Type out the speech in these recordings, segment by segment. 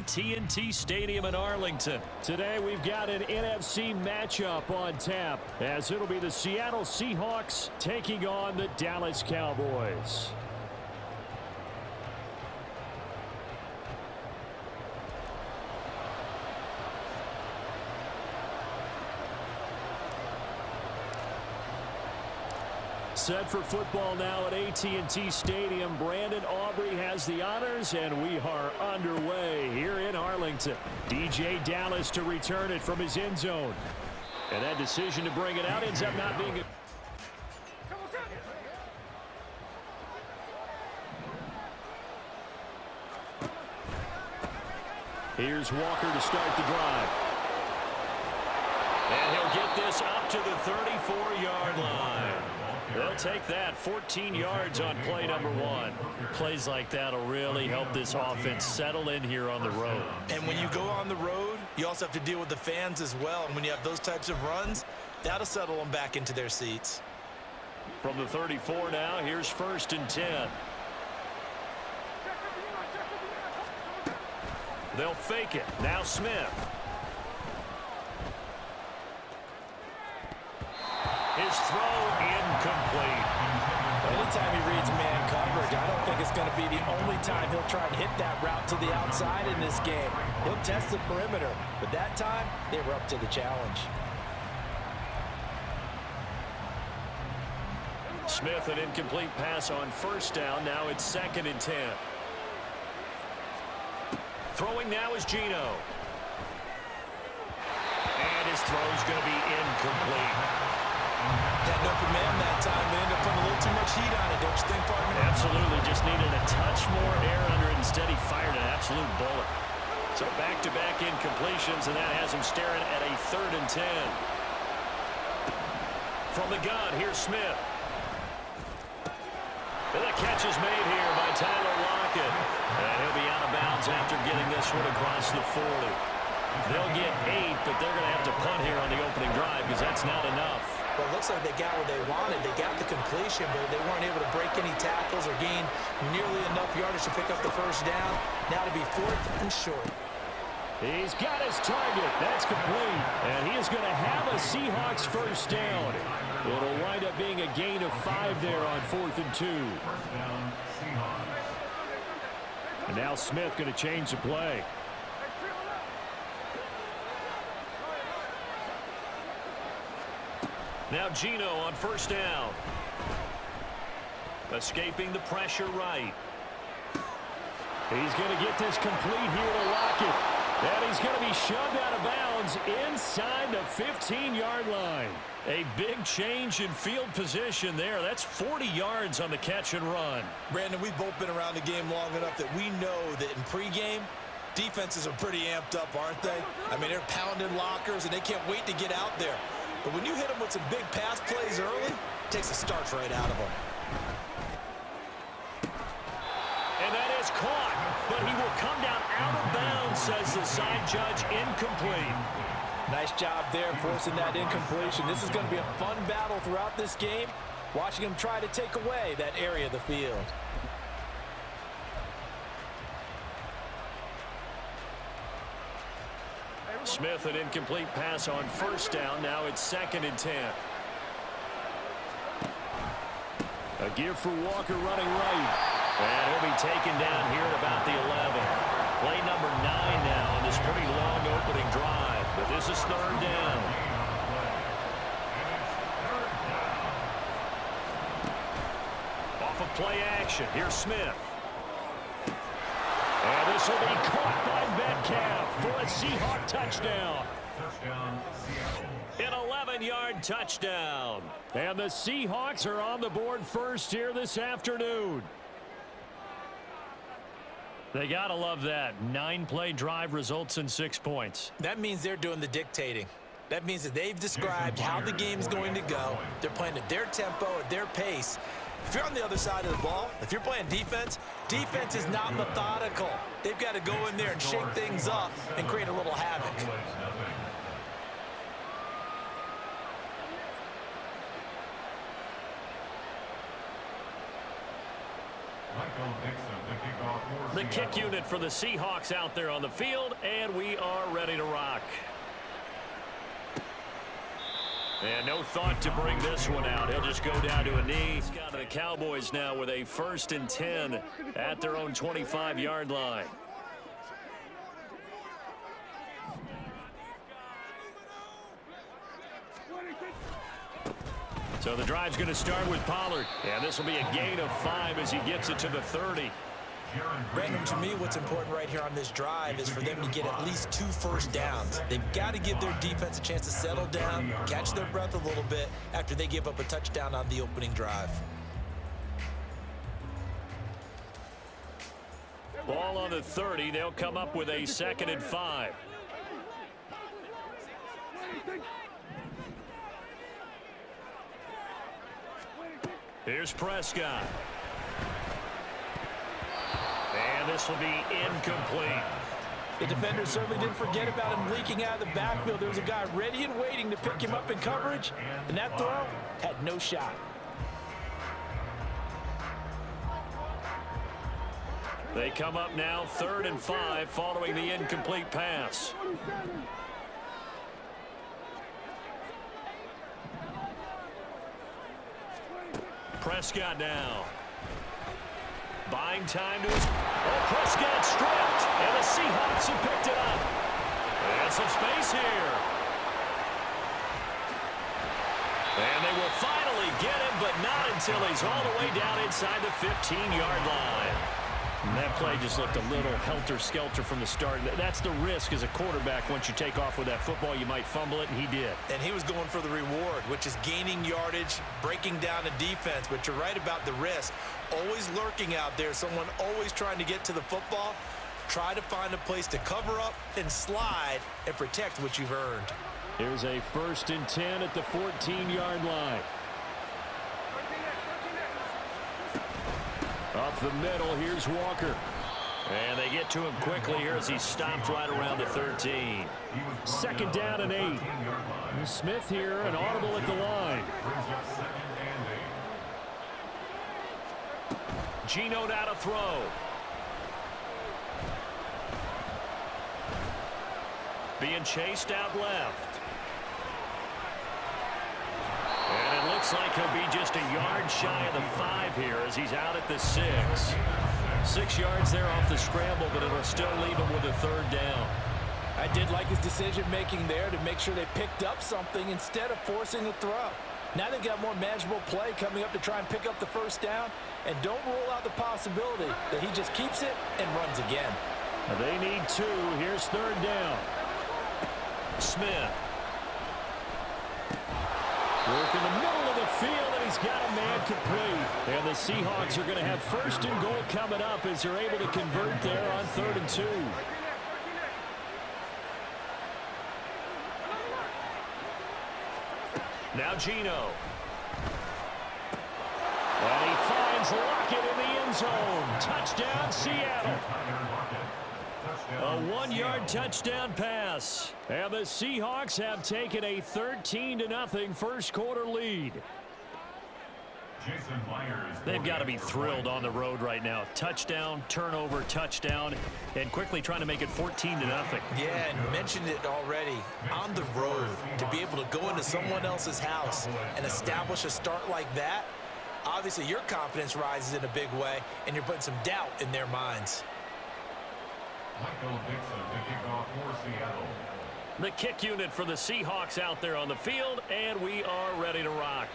AT&T Stadium in Arlington. Today we've got an NFC matchup on tap, as it'll be the Seattle Seahawks taking on the Dallas Cowboys. Set for football now at AT&T Stadium. Brandon Aubrey has the honors, and we are underway here in Arlington. DJ Dallas to return it from his end zone. And that decision to bring it out ends up not being a... Here's Walker to start the drive. And he'll get this up to the 34-yard line. They'll take that 14 yards on play number one. Plays like that will really help this offense settle in here on the road. And when you go on the road, you also have to deal with the fans as well. And when you have those types of runs, that'll settle them back into their seats. From the 34 now, here's 1st and 10. They'll fake it. Now Smith. His throw incomplete. Anytime he reads man coverage, I don't think it's going to be the only time he'll try and hit that route to the outside in this game. He'll test the perimeter, but that time they were up to the challenge. Smith, an incomplete pass on 1st down. Now it's 2nd and 10. Throwing now is Geno. And his throw's going to be incomplete. Had an open man that time. They ended up putting a little too much heat on it, don't you think, partner? Absolutely. Just needed a touch more air under it. Instead, he fired an absolute bullet. So back-to-back incompletions, and that has him staring at a 3rd and 10. From the gun, here's Smith. And the catch is made here by Tyler Lockett. And he'll be out of bounds after getting this one across the 40. They'll get 8, but they're going to have to punt here on the opening drive because that's not enough. Well, it looks like they got what they wanted. They got the completion, but they weren't able to break any tackles or gain nearly enough yardage to pick up the 1st down. Now to be 4th and short. He's got his target. That's complete. And he is going to have a Seahawks 1st down. It'll wind up being a gain of 5 there on 4th and 2. And now Smith going to change the play. Now Geno on 1st down. Escaping the pressure right. He's going to get this complete here to Lockett. And he's going to be shoved out of bounds inside the 15-yard line. A big change in field position there. That's 40 yards on the catch and run. Brandon, we've both been around the game long enough that we know that in pregame, defenses are pretty amped up, aren't they? I mean, they're pounding lockers, and they can't wait to get out there. But when you hit them with some big pass plays early, it takes the starch right out of them. And that is caught, but he will come down out of bounds, says the side judge. Incomplete. Nice job there forcing that incompletion. This is going to be a fun battle throughout this game, watching him try to take away that area of the field. Smith, an incomplete pass on 1st down. Now it's 2nd and 10. A give for Walker running right. And he'll be taken down here at about the 11. Play number 9 now on this pretty long opening drive. But this is 3rd down. Off of play action. Here's Smith. And this will be caught by Metcalf for a Seahawk touchdown. An 11-yard touchdown. And the Seahawks are on the board 1st here this afternoon. They got to love that. 9-play drive results in 6 points. That means they're doing the dictating. That means that they've described how the game's going to go. They're playing at their tempo, at their pace. If you're on the other side of the ball, if you're playing defense, defense is not methodical. They've got to go in there and shake things up and create a little havoc. Michael Dixon. The kick unit for the Seahawks out there on the field, and we are ready to rock. And no thought to bring this one out. He'll just go down to a knee. He's got the Cowboys now with a 1st and 10 at their own 25-yard line. So the drive's going to start with Pollard. And this will be a gain of 5 as he gets it to the 30. Brandon, to me, what's important right here on this drive is for them to get at least 2 first downs. They've got to give their defense a chance to settle down, catch their breath a little bit after they give up a touchdown on the opening drive. Ball on the 30. They'll come up with a 2nd and 5. Here's Prescott. And this will be incomplete. The defender certainly didn't forget about him leaking out of the backfield. There was a guy ready and waiting to pick him up in coverage, and that throw had no shot. They come up now 3rd and 5 following the incomplete pass. Prescott now. Buying time to his... Oh, Prescott stripped. And the Seahawks have picked it up. And some space here. And they will finally get him, but not until he's all the way down inside the 15-yard line. And that play just looked a little helter-skelter from the start. That's the risk as a quarterback. Once you take off with that football, you might fumble it, and he did. And he was going for the reward, which is gaining yardage, breaking down the defense. But you're right about the risk. Always lurking out there, someone always trying to get to the football. Try to find a place to cover up and slide and protect what you've earned. Here's a 1st and 10 at the 14-yard line. Up the middle, here's Walker. And they get to him quickly here as he stopped right around the 13. 2nd down and 8. Smith here, an audible at the line. Geno now to throw. Being chased out left. And it looks like he'll be just a yard shy of the 5 here as he's out at the 6. 6 yards there off the scramble, but it'll still leave him with a 3rd down. I did like his decision-making there to make sure they picked up something instead of forcing the throw. Now they've got more manageable play coming up to try and pick up the 1st down, and don't rule out the possibility that he just keeps it and runs again. They need 2. Here's 3rd down. Smith. Work in the middle of the field, and he's got a man complete. And the Seahawks are going to have 1st and goal coming up as they're able to convert there on 3rd and 2. Now Geno. And he finds Lockett in the end zone. Touchdown, Seattle. A 1-yard touchdown pass. And the Seahawks have taken a 13-0 first quarter lead. They've got to be thrilled on the road right now. Touchdown, turnover, touchdown, and quickly trying to make it 14-0. Yeah, and mentioned it already. On the road, to be able to go into someone else's house and establish a start like that, obviously your confidence rises in a big way, and you're putting some doubt in their minds. The kick unit for the Seahawks out there on the field, and we are ready to rock.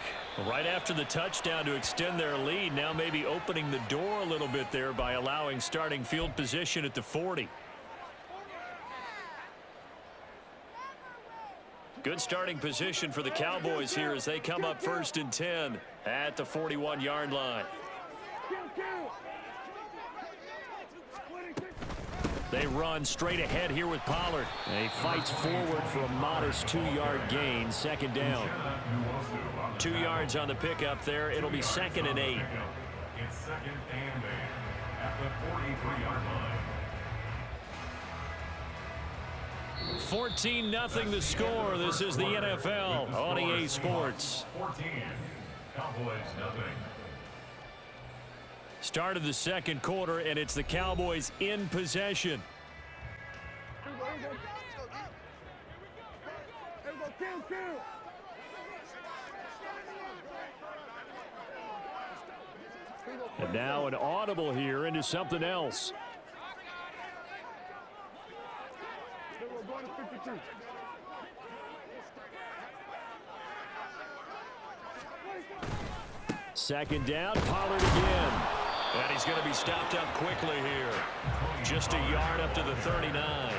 Right after the touchdown to extend their lead, now maybe opening the door a little bit there by allowing starting field position at the 40. Good starting position for the Cowboys here as they come up 1st and 10 at the 41-yard line. They run straight ahead here with Pollard. And he fights forward for a modest 2-yard gain. 2nd down. 2 yards on the pickup there. It'll be 2nd and 8. It's 2nd and 8 at the 43-yard line. 14-0 the score. This is the NFL on EA Sports. 14. Cowboys nothing. Start of the second quarter, and it's the Cowboys in possession. And now an audible here into something else. Second down, Pollard again. And he's going to be stopped up quickly here. Just a yard up to the 39.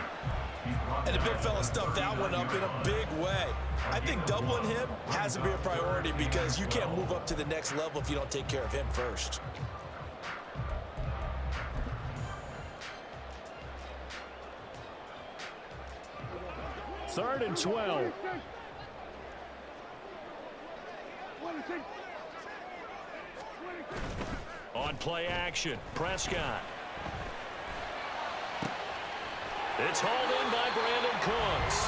And the big fella stuffed that one up in a big way. I think doubling him has to be a priority because you can't move up to the next level if you don't take care of him first. Third and 12. On play action, Prescott. It's hauled in by Brandon Cooks.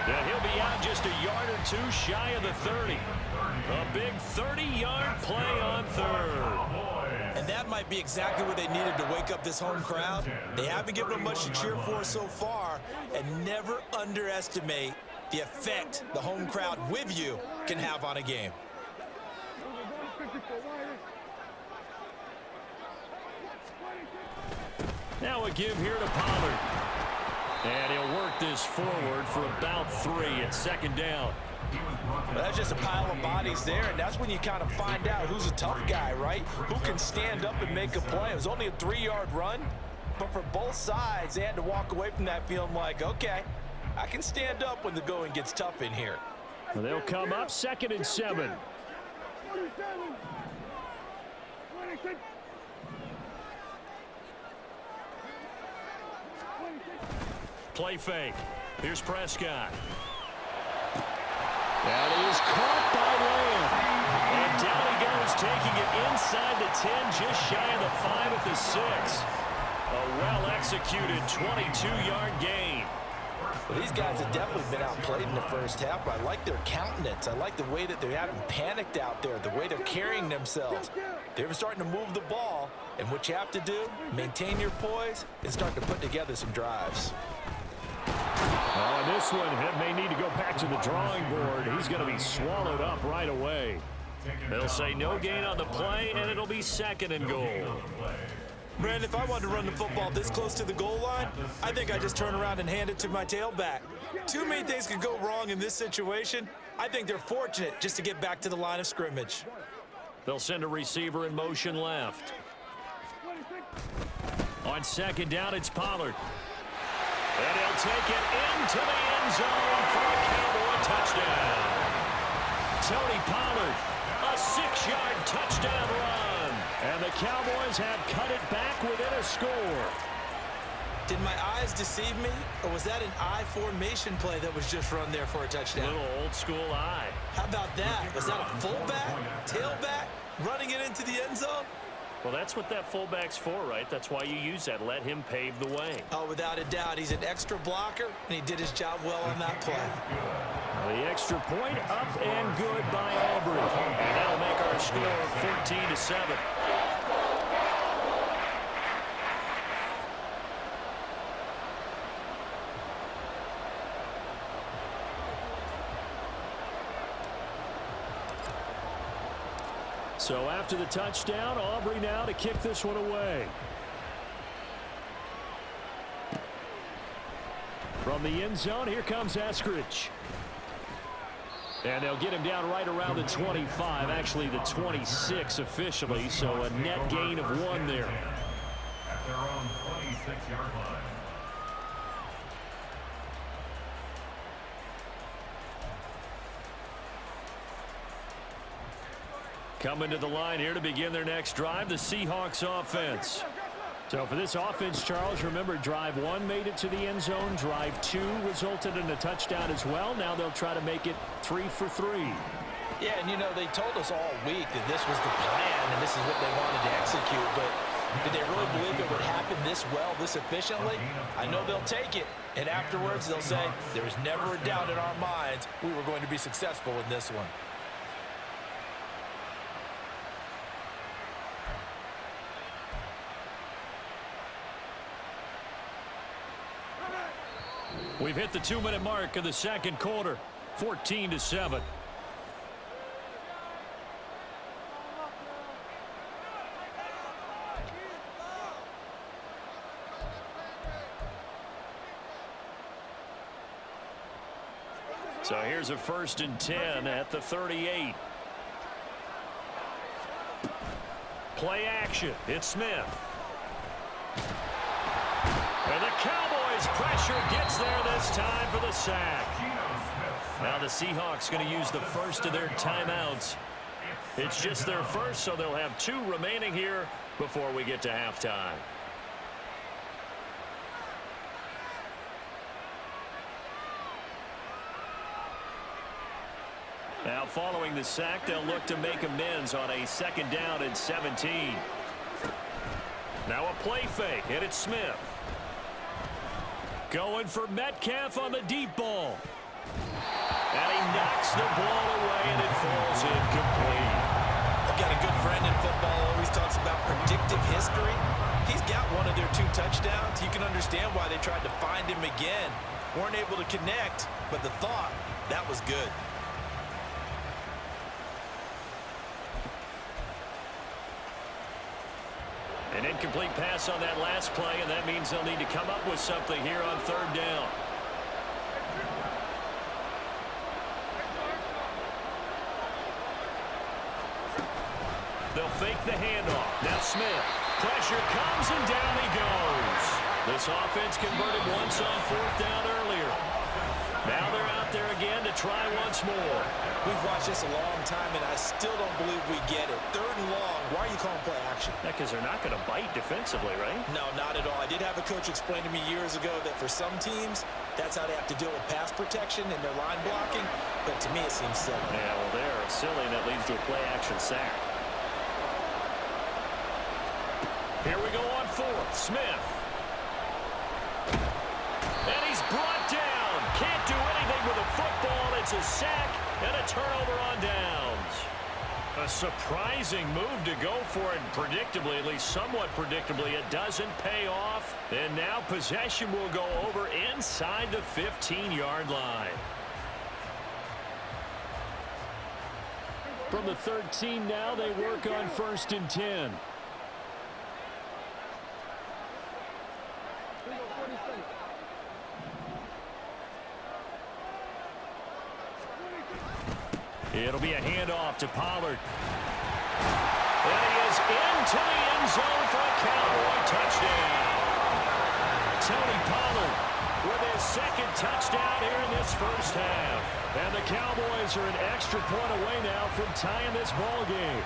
And he'll be out just a yard or two shy of the 30. A big 30-yard play on third. And that might be exactly what they needed to wake up this home crowd. They haven't given them much to cheer for so far, and never underestimate the effect the home crowd with you can have on a game. Now a give here to Pollard. And he'll work this forward for about 3 at second down. Well, that's just a pile of bodies there, and that's when you kind of find out who's a tough guy, right? Who can stand up and make a play. It was only a 3-yard run, but for both sides, they had to walk away from that feeling like, okay, I can stand up when the going gets tough in here. Well, they'll come up 2nd and 7. Play fake. Here's Prescott. That is caught by Lamb. And down he goes, taking it inside the 10, just shy of the 5 at the 6. A well-executed 22-yard gain. Well, these guys have definitely been outplayed in the first half, but I like their countenance. I like the way that they haven't panicked out there, the way they're carrying themselves. They're starting to move the ball, and what you have to do, maintain your poise and start to put together some drives. Oh, this one may need to go back to the drawing board. He's going to be swallowed up right away. They'll say no gain on the play, and it'll be 2nd and goal. Brandon, if I wanted to run the football this close to the goal line, I think I just turn around and hand it to my tailback. Too many things could go wrong in this situation. I think they're fortunate just to get back to the line of scrimmage. They'll send a receiver in motion left. On 2nd down, it's Pollard. And he'll take it into the end zone for a Cowboy touchdown. Tony Pollard, A 6-yard touchdown run. and the Cowboys have cut it back within a score. Did my eyes deceive me, or was that an I formation play that was just run there for a touchdown? Little old school eye. How about that? Was that a fullback, tailback, running it into the end zone? Well, that's what that fullback's for, right? That's why you use that. Let him pave the way. Oh, without a doubt. He's an extra blocker, and he did his job well on that play. The extra point up and good by Aubrey. And that'll make our score 14-7. So after the touchdown, Aubrey now to kick this one away. From the end zone, here comes Eskridge. And they'll get him down right around the 25, actually the 26 officially, so a net gain of 1 there. At their own 26-yard line. Coming to the line here to begin their next drive, the Seahawks offense. So for this offense, Charles, remember drive 1 made it to the end zone. Drive 2 resulted in a touchdown as well. Now they'll try to make it 3 for 3. Yeah, and you know, they told us all week that this was the plan and this is what they wanted to execute, but did they really believe it would happen this well, this efficiently? I know they'll take it, and afterwards they'll say, there was never a doubt in our minds we were going to be successful in this one. We've hit the 2-minute mark of the second quarter. 14-7. So here's a 1st and 10 at the 38. Play action. It's Smith. And the Cowboys pressure gets there this time for the sack. Now the Seahawks going to use the first of their timeouts. It's just their first, so they'll have 2 remaining here before we get to halftime. Now following the sack, they'll look to make amends on a 2nd down and 17. Now a play fake, and it's Smith. Going for Metcalf on the deep ball. And he knocks the ball away, and it falls incomplete. I've got a good friend in football, always talks about predictive history. He's got one of their 2 touchdowns. You can understand why they tried to find him again. Weren't able to connect, but the thought, that was good. An incomplete pass on that last play, and that means they'll need to come up with something here on 3rd down. They'll fake the handoff. Now Smith. Pressure comes, and down he goes. This offense converted once on 4th down earlier. Now they're out there again to try once more. We've watched this a long time, and I still don't believe we get it. 3rd and long. Why are you calling play action? Because they're not going to bite defensively, right? No, not at all. I did have a coach explain to me years ago that for some teams, that's how they have to deal with pass protection and their line blocking. But to me, it seems silly. Yeah, well, they're silly, and that leads to a play action sack. Here we go on 4th. Smith. And he's brought down. Can't do anything with a football. It's a sack and a turnover on downs. A surprising move to go for it. Predictably, at least somewhat predictably, it doesn't pay off. And now possession will go over inside the 15-yard line. From the 13 now, they work on 1st and 10. It'll be a handoff to Pollard. And he is into the end zone for a Cowboy touchdown. Tony Pollard with his 2nd touchdown here in this first half. And the Cowboys are an extra point away now from tying this ball game.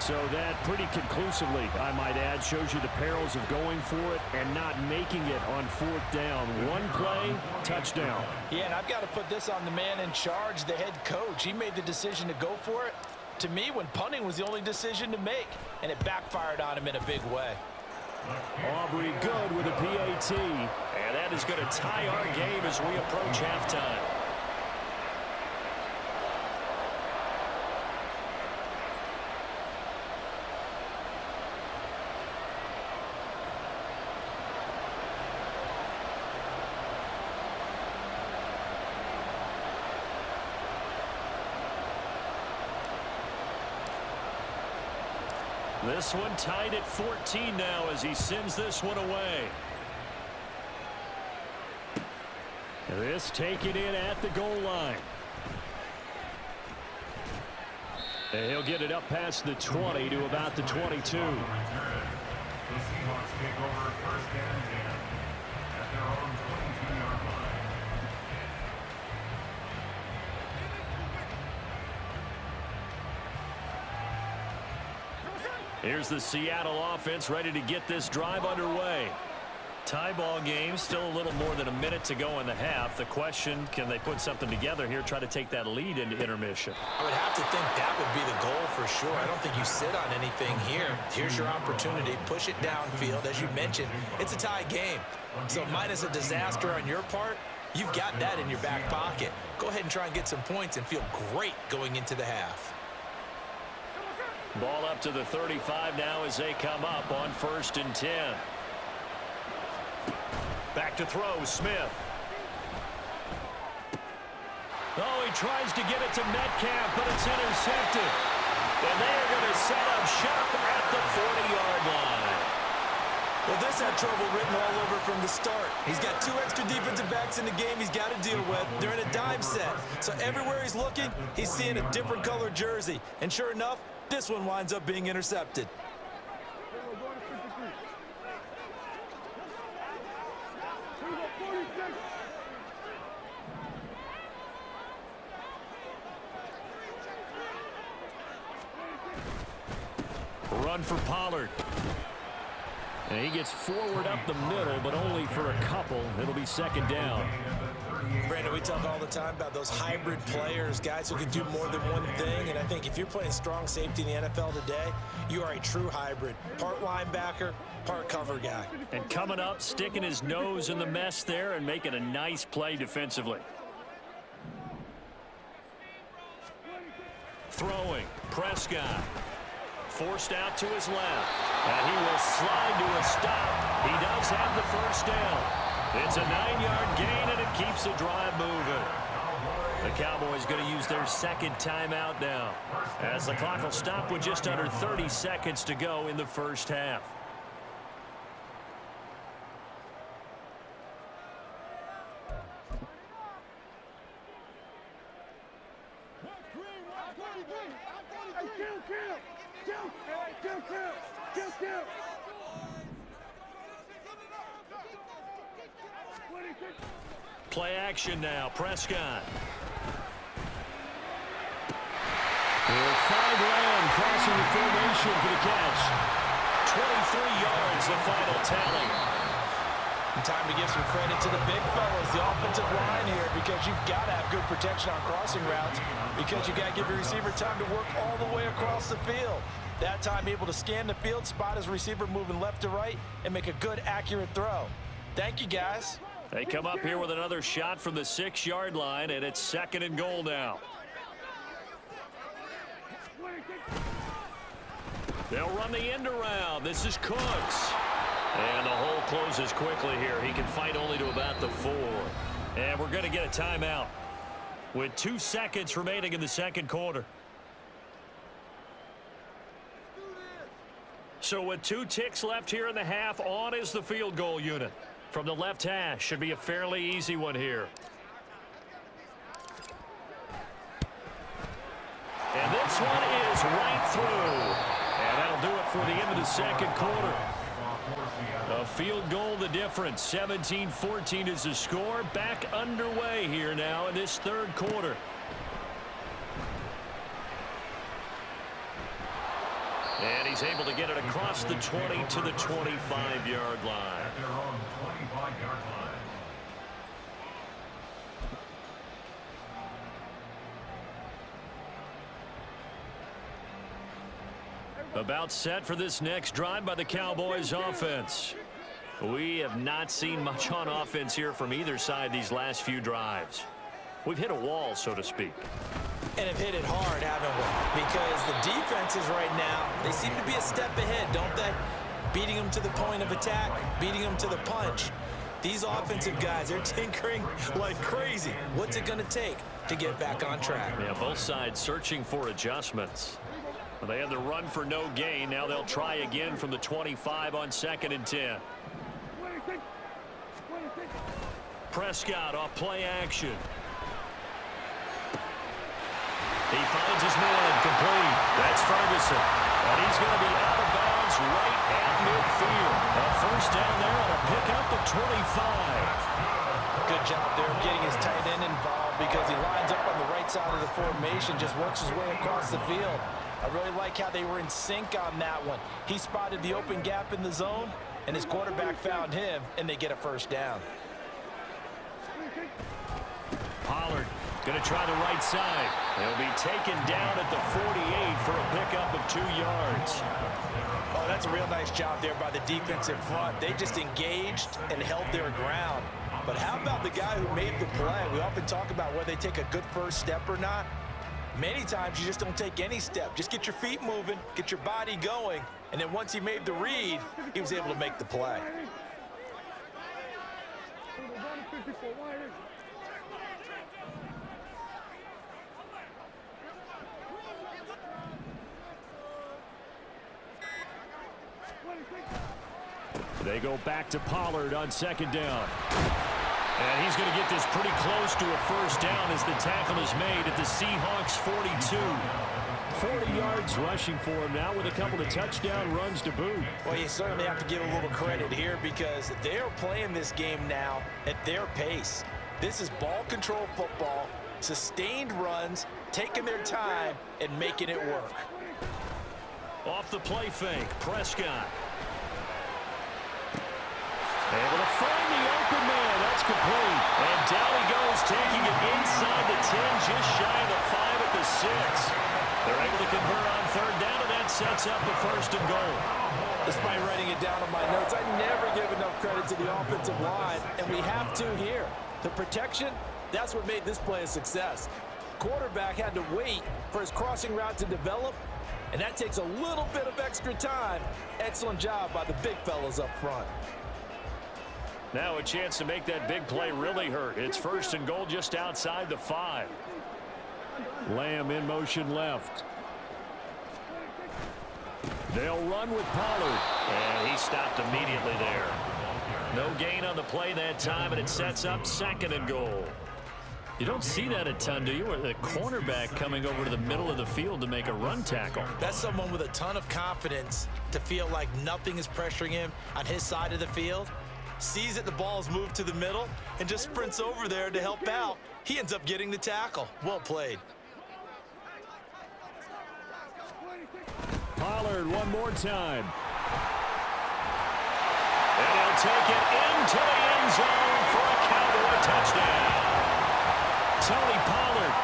So that pretty conclusively, I might add, shows you the perils of going for it and not making it on 4th down. One play, touchdown. Yeah, and I've got to put this on the man in charge, the head coach. He made the decision to go for it. To me, when punting was the only decision to make, and it backfired on him in a big way. Aubrey good with a PAT. And that is going to tie our game as we approach halftime. This one tied at 14 now as he sends this one away. This taken in at the goal line. And he'll get it up past the 20 to about the 22. The Seahawks take over 1st and 10 at their own 22-yard line. Here's the Seattle offense ready to get this drive underway. Tie ball game, still a little more than a minute to go in the half. The question, can they put something together here, try to take that lead into intermission? I would have to think that would be the goal for sure. I don't think you sit on anything here. Here's your opportunity. Push it downfield. As you mentioned, it's a tie game. So minus a disaster on your part, you've got that in your back pocket. Go ahead and try and get some points and feel great going into the half. Ball up to the 35 now as they come up on 1st and 10. Back to throw, Smith. Oh, he tries to get it to Metcalf, but it's intercepted. And they are going to set up shop at the 40-yard line. Well, this had trouble written all over from the start. He's got 2 extra defensive backs in the game he's got to deal with. They're in a dime set. So everywhere he's looking, he's seeing a different color jersey. And sure enough, this one winds up being intercepted. Run for Pollard. And he gets forward up the middle, but only for a couple. It'll be second down. Brandon, we talk all the time about those hybrid players, guys who can do more than one thing. And I think if you're playing strong safety in the NFL today, you are a true hybrid. Part linebacker, part cover guy. And coming up, sticking his nose in the mess there and making a nice play defensively. Throwing, Prescott. Forced out to his left. And he will slide to a stop. He does have the first down. It's a 9-yard gain, and it keeps the drive moving. The Cowboys going to use their second timeout now, as the clock will stop with just under 30 seconds to go in the first half. Play action now. Prescott. Will find Lamb crossing the formation for the catch. 23 yards, the final tally. Time to give some credit to the big fellas, the offensive line here, because you've got to have good protection on crossing routes, because you've got to give your receiver time to work all the way across the field. That time able to scan the field, spot his receiver moving left to right, and make a good, accurate throw. Thank you, guys. They come up here with another shot from the 6-yard line, and it's second and goal now. They'll run the end around. This is Cooks. And the hole closes quickly here. He can fight only to about the 4. And we're going to get a timeout with 2 seconds remaining in the second quarter. So with 2 ticks left here in the half, on is the field goal unit. From the left hash, should be a fairly easy one here. And this one is right through. And that'll do it for the end of the second quarter. A field goal the difference. 17-14 is the score. Back underway here now in this third quarter. And he's able to get it across the 20 to the 25-yard line. At their own 25-yard line. About set for this next drive by the Cowboys offense. We have not seen much on offense here from either side these last few drives. We've hit a wall, so to speak. And have hit it hard, haven't we? Because the defenses right now, they seem to be a step ahead, don't they? Beating them to the point of attack, beating them to the punch. These offensive guys, they're tinkering like crazy. What's it going to take to get back on track? Yeah, both sides searching for adjustments. Well, they had the run for no gain. Now they'll try again from the 25 on 2nd and 10. Prescott off play action. He finds his man complete. That's Ferguson. And he's going to be out of bounds right at midfield. A first down there on a pickup of 25. Good job there of getting his tight end involved, because he lines up on the right side of the formation, just works his way across the field. I really like how they were in sync on that one. He spotted the open gap in the zone, and his quarterback found him, and they get a first down. Pollard going to try the right side. He'll be taken down at the 48 for a pickup of 2 yards. Oh, that's a real nice job there by the defensive front. They just engaged and held their ground. But how about the guy who made the play? We often talk about whether they take a good first step or not. Many times you just don't take any step. Just get your feet moving, get your body going, and then once he made the read, he was able to make the play. They go back to Pollard on second down. And he's going to get this pretty close to a first down as the tackle is made at the Seahawks 42. 40 yards rushing for him now with a couple of touchdown runs to boot. Well, you certainly have to give a little credit here because they're playing this game now at their pace. This is ball control football, sustained runs, taking their time, and making it work. Off the play fake, Prescott. Able to find the open man. That's complete. And down he goes, taking it inside the 10, just shy of the 5 at the 6. They're able to convert on third down, and that sets up the first and goal. Despite writing it down on my notes, I never give enough credit to the offensive line, and we have to here. The protection, that's what made this play a success. Quarterback had to wait for his crossing route to develop, and that takes a little bit of extra time. Excellent job by the big fellas up front. Now a chance to make that big play really hurt. It's first and goal just outside the 5. Lamb in motion left. They'll run with Pollard. And he stopped immediately there. No gain on the play that time, and it sets up second and goal. You don't see that a ton, do you? Or the cornerback coming over to the middle of the field to make a run tackle. That's someone with a ton of confidence to feel like nothing is pressuring him on his side of the field. Sees that the ball's moved to the middle and just sprints over there to help out. He ends up getting the tackle. Well played. Pollard one more time. And he'll take it into the end zone for a Cowboy touchdown. Tony Pollard,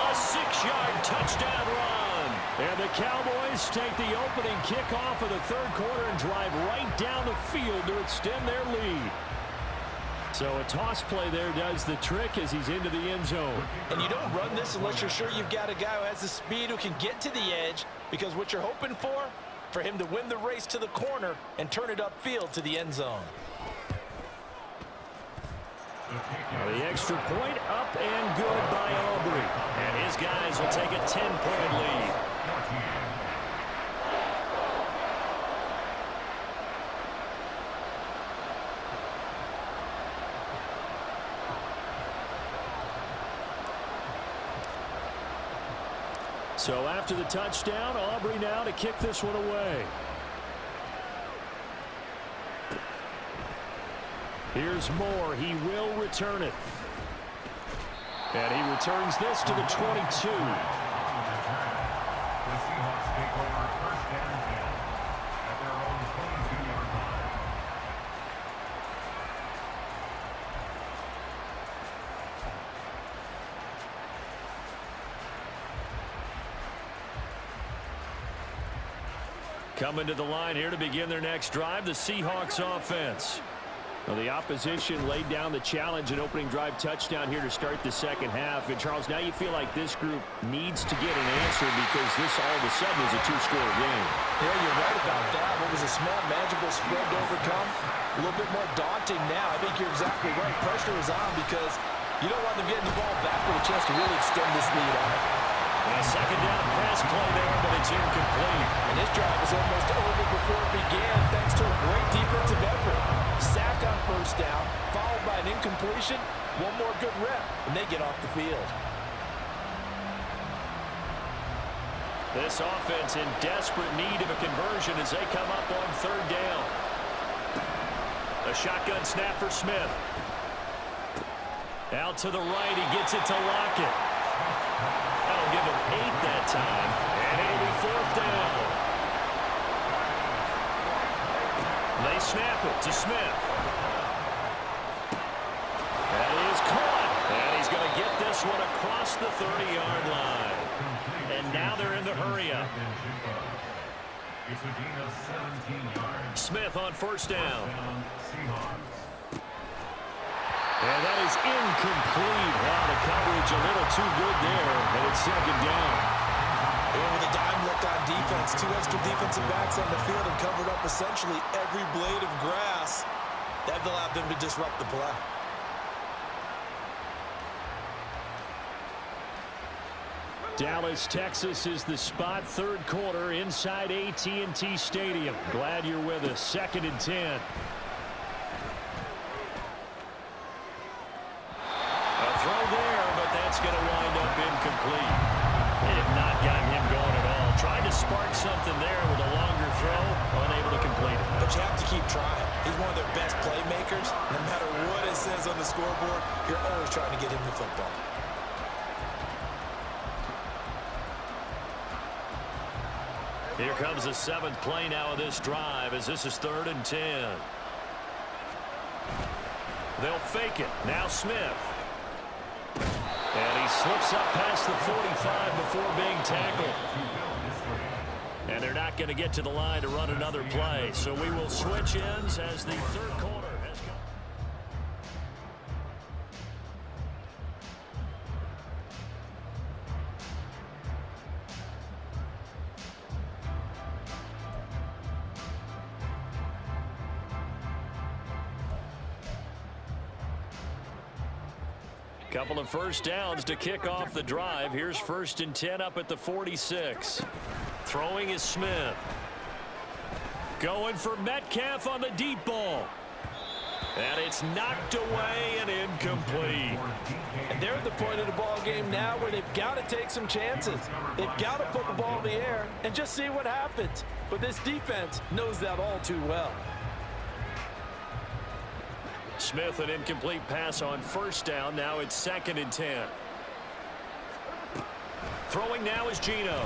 a 6-yard touchdown run. And the Cowboys take the opening kickoff of the third quarter and drive right down the field to extend their lead. So a toss play there does the trick as he's into the end zone. And you don't run this unless you're sure you've got a guy who has the speed who can get to the edge, because what you're hoping for him to win the race to the corner and turn it upfield to the end zone. The extra point up and good by Aubrey. And his guys will take a 10-point lead. So after the touchdown, Aubrey now to kick this one away. Here's Moore. He will return it. And he returns this to the 22. The Seahawks take over first and 10 at their own 22-yard line. Coming to the line here to begin their next drive, the Seahawks offense. Well, the opposition laid down the challenge and opening drive touchdown here to start the second half. And, Charles, now you feel like this group needs to get an answer because this all of a sudden is a two-score game. Yeah, you're right about that. What was a small, manageable spread to overcome? A little bit more daunting now. I think you're exactly right. Pressure is on because you don't want them getting the ball back with a chance to really extend this lead out. And a second down pass play there, but it's incomplete. And his drive was almost over before it began thanks to a great defensive effort. Sack on first down, followed by an incompletion. One more good rep, and they get off the field. This offense in desperate need of a conversion as they come up on third down. A shotgun snap for Smith. Out to the right, he gets it to Lockett. That'll give him 8 that time, and it'll be fourth down. They snap it to Smith. That is caught, and he's going to get this one across the 30-yard line. And now they're in the hurry-up. It's a gain of 17 yards. Smith on first down. Seahawks. And that is incomplete. Wow, the coverage a little too good there, and it's second down. And with a dime look on defense, 2 extra defensive backs on the field and covered up essentially every blade of grass. That allowed them to disrupt the play. Dallas, Texas is the spot. Third quarter inside AT&T Stadium. Glad you're with us. 2nd and 10. A throw there, but that's going to wind up incomplete. They have not gotten him going at all. Tried to spark something there with a longer throw, unable to complete it. But you have to keep trying. He's one of their best playmakers. No matter what it says on the scoreboard, you're always trying to get him the football. Here comes the 7th play now of this drive as this is 3rd and 10. They'll fake it. Now Smith. And he slips up past the 45 before being tackled. And they're not going to get to the line to run another play. So we will switch ends as the third quarter has come. Couple of first downs to kick off the drive. Here's 1st and 10 up at the 46. Throwing is Smith. Going for Metcalf on the deep ball. And it's knocked away and incomplete. And they're at the point of the ball game now where they've got to take some chances. They've got to put the ball in the air and just see what happens. But this defense knows that all too well. Smith, an incomplete pass on 1st down. Now it's 2nd and 10. Throwing now is Geno.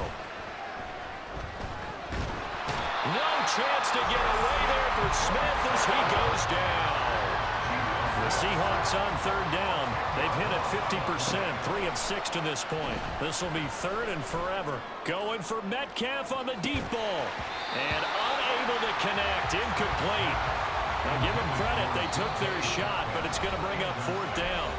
No chance to get away there for Smith as he goes down. The Seahawks on 3rd down. They've hit it 50%, 3 of 6 to this point. This will be 3rd and forever. Going for Metcalf on the deep ball. And unable to connect. Incomplete. Now give them credit. They took their shot, but it's going to bring up 4th down.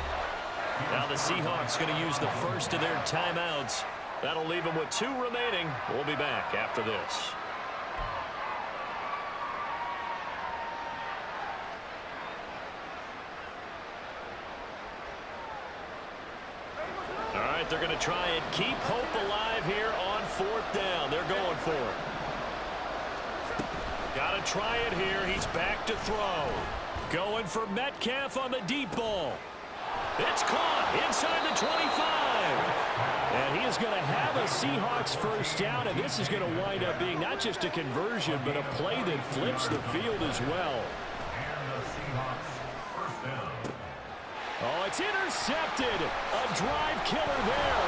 Now the Seahawks going to use the first of their timeouts. That'll leave them with 2 remaining. We'll be back after this. All right, they're going to try and keep hope alive here on 4th down. They're going for it. Got to try it here. He's back to throw. Going for Metcalf on the deep ball. It's caught inside the 25. And he is going to have a Seahawks first down, and this is going to wind up being not just a conversion, but a play that flips the field as well. Oh, it's intercepted. A drive killer there.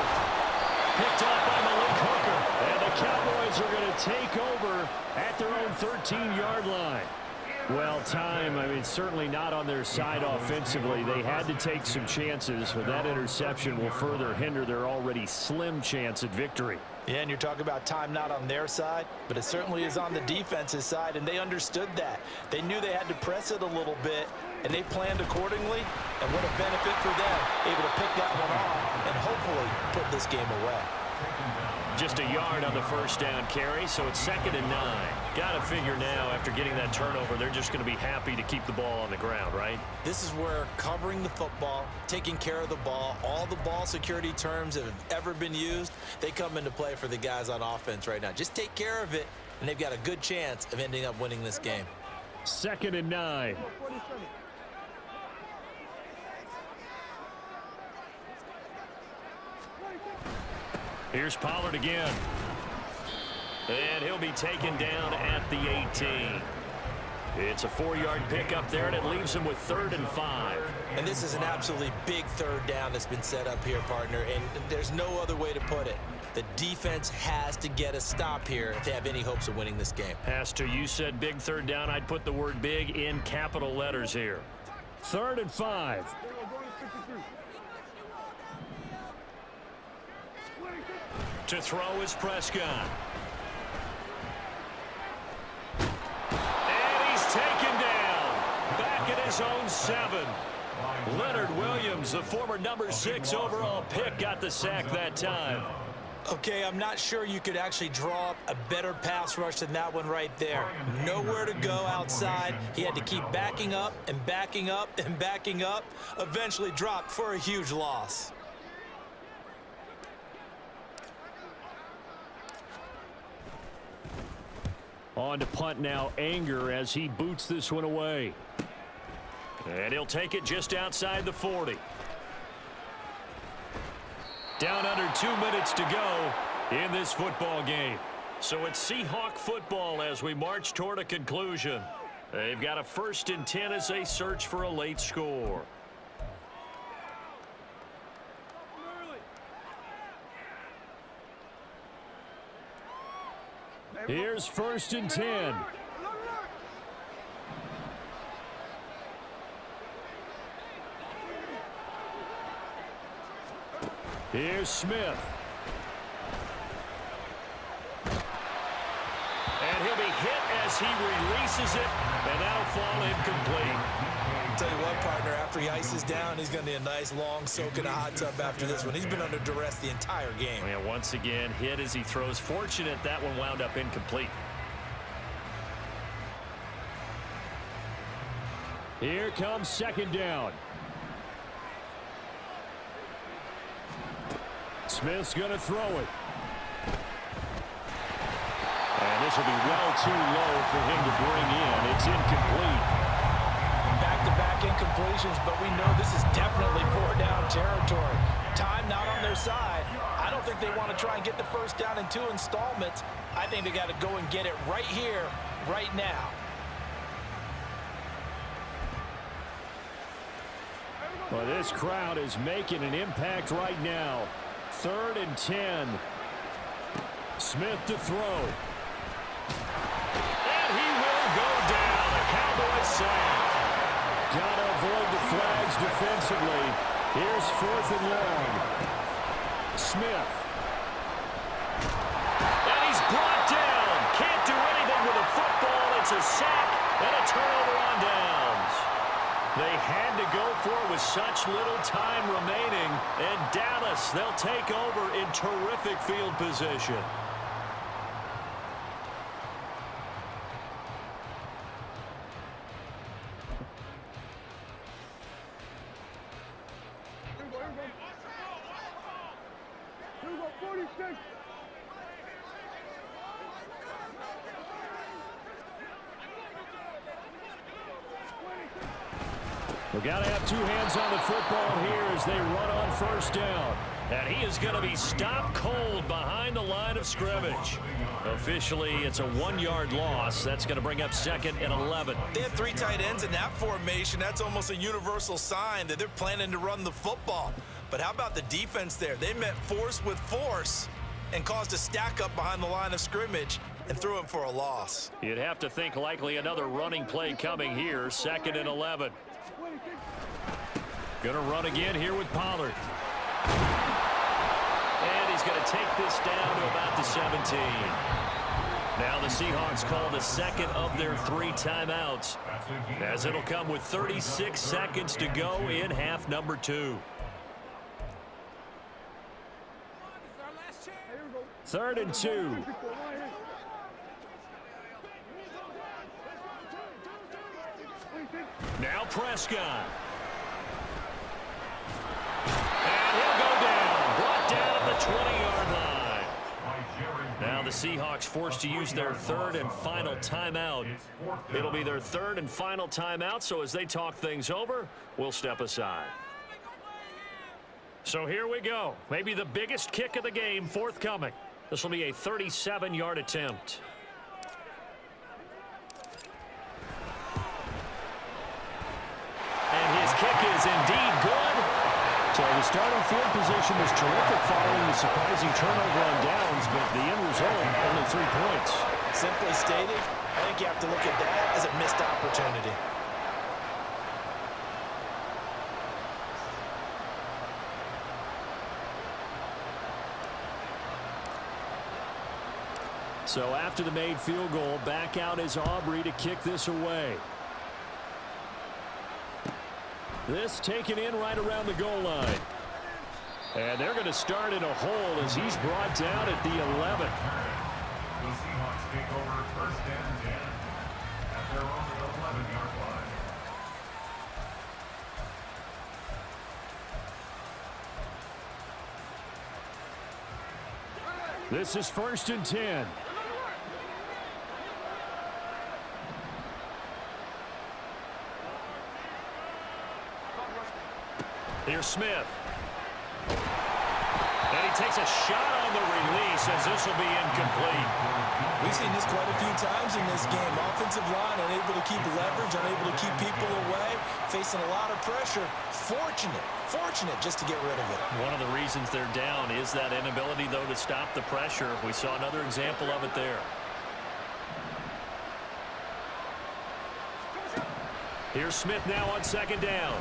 Picked off by Malik Hooker. And the Cowboys are going to take over at their own 13-yard line. Well, certainly not on their side offensively. They had to take some chances, but that interception will further hinder their already slim chance at victory. Yeah, and you're talking about time not on their side, but it certainly is on the defense's side, and they understood that. They knew they had to press it a little bit, and they planned accordingly, and what a benefit for them, able to pick that one off and hopefully put this game away. Just a yard on the first down carry, so it's 2nd and 9. Got to figure now, after getting that turnover, they're just going to be happy to keep the ball on the ground, right? This is where covering the football, taking care of the ball, all the ball security terms that have ever been used, they come into play for the guys on offense right now. Just take care of it, and they've got a good chance of ending up winning this game. 2nd and 9. Here's Pollard again. And he'll be taken down at the 18. It's a 4-yard pickup there, and it leaves him with 3rd and 5. And this is an absolutely big 3rd down that's been set up here, partner, and there's no other way to put it. The defense has to get a stop here if they have any hopes of winning this game. Has to. You said big 3rd down. I'd put the word big in capital letters here. 3rd and 5. To throw is Prescott. And he's taken down. Back at his own 7. Leonard Williams, the former number 6 overall pick, got the sack that time. Okay, I'm not sure you could actually draw up a better pass rush than that one right there. Nowhere to go outside. He had to keep backing up and backing up and backing up. Eventually dropped for a huge loss. On to punt now, Anger, as he boots this one away. And he'll take it just outside the 40. Down under 2 minutes to go in this football game. So it's Seahawk football as we march toward a conclusion. They've got a 1st and 10 as they search for a late score. Here's 1st and 10. Here's Smith. And he'll be hit as he releases it, and that'll fall incomplete. Tell you what, partner, after he ices down, he's going to need a nice long soak in a hot tub after this one. He's been under duress the entire game. And once again, hit as he throws. Fortunate that one wound up incomplete. Here comes 2nd down. Smith's going to throw it. And this will be well too low for him to bring in. It's incomplete. Back-to-back incompletions, but we know this is definitely 4-down territory. Time not on their side. I don't think they want to try and get the 1st down in 2 installments. I think they got to go and get it right here, right now. Well, this crowd is making an impact right now. 3rd and 10. Smith to throw. And he will go down. The Cowboys sack. Got to avoid the flags defensively. Here's 4th and long. Smith. And he's brought down. Can't do anything with a football. It's a sack and a turnover on downs. They had to go for it with such little time remaining. And Dallas, they'll take over in terrific field position. We've got to have 2 hands on the football here as they run on 1st down. And he is going to be stopped cold behind the line of scrimmage. Officially, it's a 1-yard loss. That's going to bring up 2nd and 11. They have 3 tight ends in that formation. That's almost a universal sign that they're planning to run the football. But how about the defense there? They met force with force and caused a stack up behind the line of scrimmage and threw him for a loss. You'd have to think likely another running play coming here. 2nd and 11. Going to run again here with Pollard. And he's going to take this down to about the 17. Now the Seahawks call the 2nd of their 3 timeouts, as it'll come with 36 seconds to go in half number 2. 3rd and 2. Now Prescott. And he'll go down. Brought down at the 20-yard line. Now the Seahawks forced to use their 3rd and final timeout. It'll be their 3rd and final timeout, so as they talk things over, we'll step aside. So here we go. Maybe the biggest kick of the game forthcoming. This will be a 37-yard attempt. And his kick is indeed good. So the starting field position was terrific following the surprising turnover on downs, but the end result, only 3 points. Simply stated, I think you have to look at that as a missed opportunity. So after the made field goal, back out is Aubrey to kick this away. This taken in right around the goal line. And they're going to start in a hole as he's brought down at the 11. The Seahawks take over 1st and 10 at their own 11-yard line. This is 1st and 10. Here's Smith. And he takes a shot on the release as this will be incomplete. We've seen this quite a few times in this game. Offensive line unable to keep leverage, unable to keep people away, facing a lot of pressure. Fortunate just to get rid of it. One of the reasons they're down is that inability, though, to stop the pressure. We saw another example of it there. Here's Smith now on second down.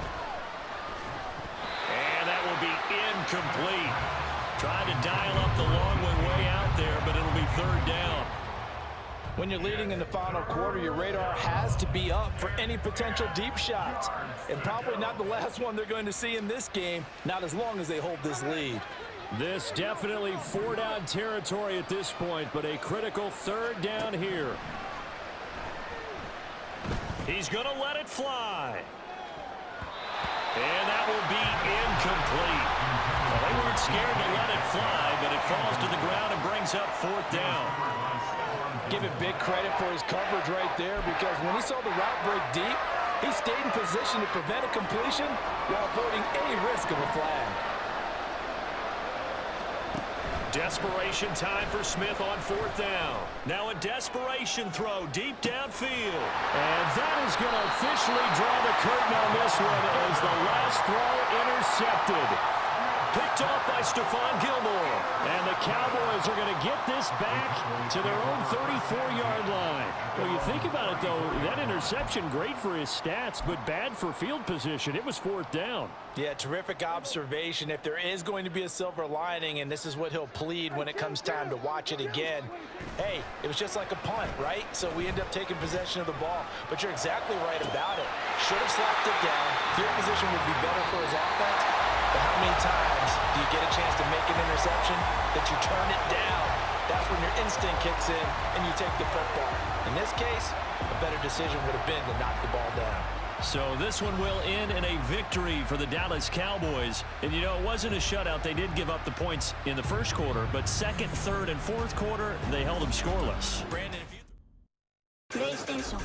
And that will be incomplete. Trying to dial up the long way out there, but it'll be third down. When you're leading in the final quarter, your radar has to be up for any potential deep shots. And probably not the last one they're going to see in this game, not as long as they hold this lead. This definitely four-down territory at this point, but a critical third down here. He's going to let it fly. And that will be incomplete. Well, they weren't scared to let it fly, but it falls to the ground and brings up fourth down. Give him big credit for his coverage right there, because when he saw the route break deep, he stayed in position to prevent a completion while avoiding any risk of a flag. Desperation time for Smith on fourth down. Now a desperation throw deep downfield. And that is going to officially draw the curtain on this one as the last throw intercepted. Picked off by Stephon Gilmore. And the Cowboys are going to get this back to their own 34-yard line. Well, you think about it, though, that interception, great for his stats, but bad for field position. It was fourth down. Yeah, terrific observation. If there is going to be a silver lining, and this is what he'll plead when it comes time to watch it again, hey, it was just like a punt, right? So we end up taking possession of the ball. But you're exactly right about it. Should have slapped it down. Field position would be better for his offense. But how many times do you get a chance to make an interception that you turn it down? That's when your instinct kicks in and you take the football. In this case, a better decision would have been to knock the ball down. So this one will end in a victory for the Dallas Cowboys. And, you know, it wasn't a shutout. They did give up the points in the first quarter, but second, third, and fourth quarter, they held them scoreless. Brandon, if you... PlayStation